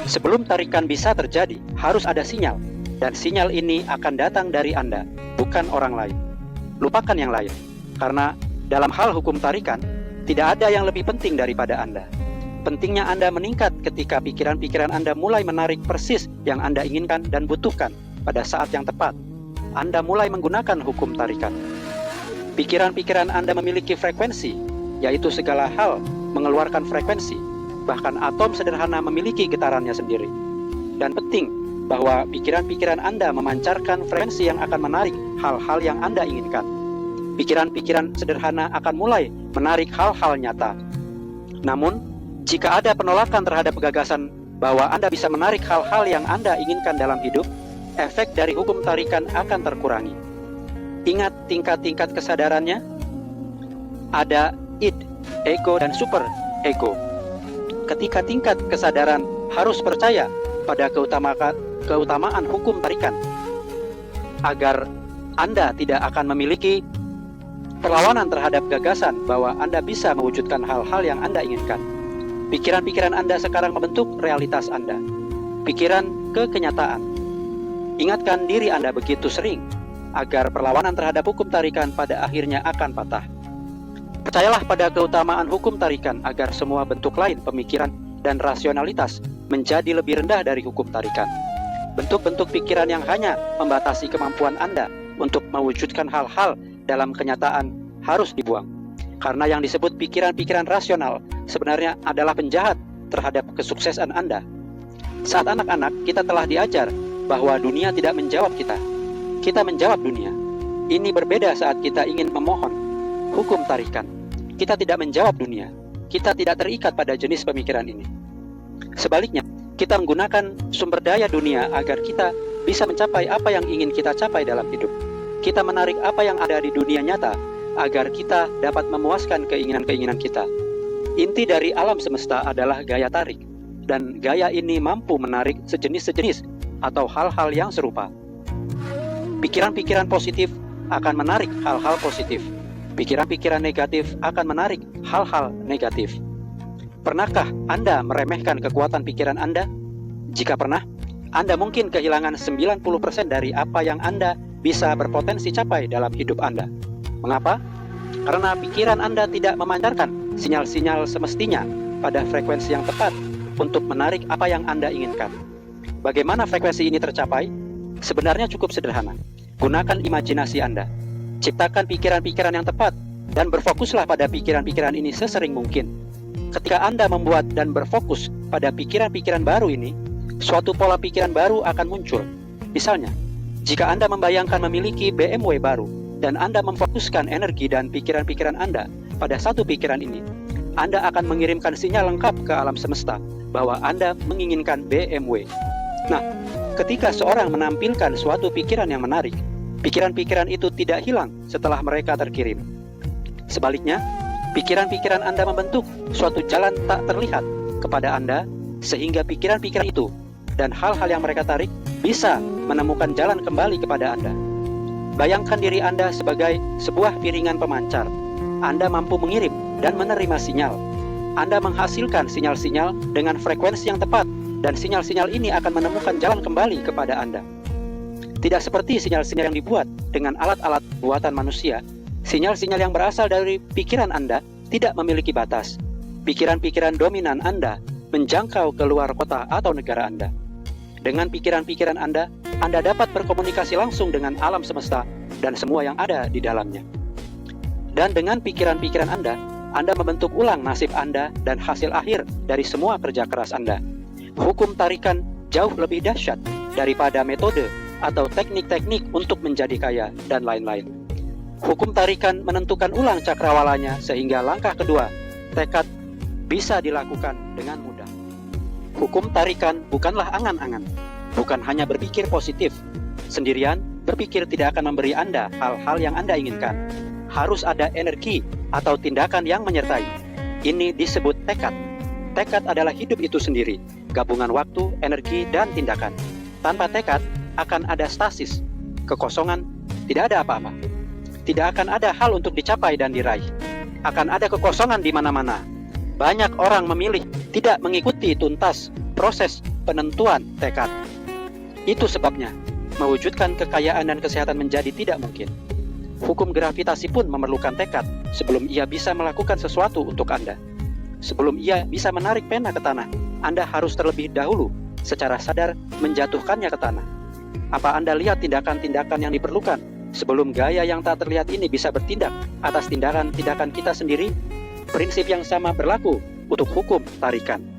Sebelum tarikan bisa terjadi, harus ada sinyal. Dan sinyal ini akan datang dari Anda, bukan orang lain. Lupakan yang lain, karena dalam hal hukum tarikan, tidak ada yang lebih penting daripada Anda. Pentingnya Anda meningkat ketika pikiran-pikiran Anda mulai menarik persis yang Anda inginkan dan butuhkan pada saat yang tepat. Anda mulai menggunakan hukum tarikan. Pikiran-pikiran Anda memiliki frekuensi, yaitu segala hal mengeluarkan frekuensi. Bahkan atom sederhana memiliki getarannya sendiri. Dan penting bahwa pikiran-pikiran Anda memancarkan frekuensi yang akan menarik hal-hal yang Anda inginkan. Pikiran-pikiran sederhana akan mulai menarik hal-hal nyata. Namun, jika ada penolakan terhadap gagasan bahwa Anda bisa menarik hal-hal yang Anda inginkan dalam hidup, efek dari hukum tarikan akan terkurangi. Ingat tingkat-tingkat kesadarannya. Ada id, ego, dan super ego. Ketika tingkat kesadaran harus percaya pada keutamaan hukum tarikan, agar Anda tidak akan memiliki perlawanan terhadap gagasan bahwa Anda bisa mewujudkan hal-hal yang Anda inginkan. Pikiran-pikiran Anda sekarang membentuk realitas Anda. Pikiran ke kenyataan. Ingatkan diri Anda begitu sering, agar perlawanan terhadap hukum tarikan pada akhirnya akan patah. Percayalah pada keutamaan hukum tarikan agar semua bentuk lain pemikiran dan rasionalitas menjadi lebih rendah dari hukum tarikan. Bentuk-bentuk pikiran yang hanya membatasi kemampuan Anda untuk mewujudkan hal-hal dalam kenyataan harus dibuang. Karena yang disebut pikiran-pikiran rasional sebenarnya adalah penjahat terhadap kesuksesan Anda. Saat anak-anak, kita telah diajar bahwa dunia tidak menjawab kita. Kita menjawab dunia. Ini berbeda saat kita ingin memohon hukum tarikan. Kita tidak menjawab dunia. Kita tidak terikat pada jenis pemikiran ini. Sebaliknya, kita menggunakan sumber daya dunia agar kita bisa mencapai apa yang ingin kita capai dalam hidup. Kita menarik apa yang ada di dunia nyata agar kita dapat memuaskan keinginan-keinginan kita. Inti dari alam semesta adalah gaya tarik, dan gaya ini mampu menarik sejenis-sejenis atau hal-hal yang serupa. Pikiran-pikiran positif akan menarik hal-hal positif. Pikiran-pikiran negatif akan menarik hal-hal negatif. Pernahkah Anda meremehkan kekuatan pikiran Anda? Jika pernah, Anda mungkin kehilangan 90% dari apa yang Anda bisa berpotensi capai dalam hidup Anda. Mengapa? Karena pikiran Anda tidak memancarkan sinyal-sinyal semestinya pada frekuensi yang tepat untuk menarik apa yang Anda inginkan. Bagaimana frekuensi ini tercapai? Sebenarnya cukup sederhana. Gunakan imajinasi Anda. Ciptakan pikiran-pikiran yang tepat dan berfokuslah pada pikiran-pikiran ini sesering mungkin. Ketika Anda membuat dan berfokus pada pikiran-pikiran baru ini, suatu pola pikiran baru akan muncul. Misalnya, jika Anda membayangkan memiliki BMW baru dan Anda memfokuskan energi dan pikiran-pikiran Anda pada satu pikiran ini, Anda akan mengirimkan sinyal lengkap ke alam semesta bahwa Anda menginginkan BMW. Nah, ketika seorang menampilkan suatu pikiran yang menarik, pikiran-pikiran itu tidak hilang setelah mereka terkirim. Sebaliknya, pikiran-pikiran Anda membentuk suatu jalan tak terlihat kepada Anda, sehingga pikiran-pikiran itu dan hal-hal yang mereka tarik bisa menemukan jalan kembali kepada Anda. Bayangkan diri Anda sebagai sebuah piringan pemancar. Anda mampu mengirim dan menerima sinyal. Anda menghasilkan sinyal-sinyal dengan frekuensi yang tepat, dan sinyal-sinyal ini akan menemukan jalan kembali kepada Anda. Tidak seperti sinyal-sinyal yang dibuat dengan alat-alat buatan manusia, sinyal-sinyal yang berasal dari pikiran Anda tidak memiliki batas. Pikiran-pikiran dominan Anda menjangkau ke luar kota atau negara Anda. Dengan pikiran-pikiran Anda dapat berkomunikasi langsung dengan alam semesta dan semua yang ada di dalamnya. Dan dengan pikiran-pikiran Anda membentuk ulang nasib Anda dan hasil akhir dari semua kerja keras Anda. Hukum tarikan jauh lebih dahsyat daripada metode atau teknik-teknik untuk menjadi kaya dan lain-lain. Hukum tarikan menentukan ulang cakrawalanya sehingga langkah kedua, tekad, bisa dilakukan dengan mudah. Hukum tarikan bukanlah angan-angan, bukan hanya berpikir positif. Sendirian, berpikir tidak akan memberi Anda hal-hal yang Anda inginkan. Harus ada energi atau tindakan yang menyertai. Ini disebut tekad. Tekad adalah hidup itu sendiri, gabungan waktu, energi, dan tindakan. Tanpa tekad, akan ada stasis, kekosongan, tidak ada apa-apa. Tidak akan ada hal untuk dicapai dan diraih. Akan ada kekosongan di mana-mana. Banyak orang memilih tidak mengikuti tuntas proses penentuan tekad. Itu sebabnya, mewujudkan kekayaan dan kesehatan menjadi tidak mungkin. Hukum gravitasi pun memerlukan tekad sebelum ia bisa melakukan sesuatu untuk Anda. Sebelum ia bisa menarik pena ke tanah, Anda harus terlebih dahulu secara sadar menjatuhkannya ke tanah. Apa Anda lihat tindakan-tindakan yang diperlukan sebelum gaya yang tak terlihat ini bisa bertindak atas tindakan-tindakan kita sendiri? Prinsip yang sama berlaku untuk hukum tarikan.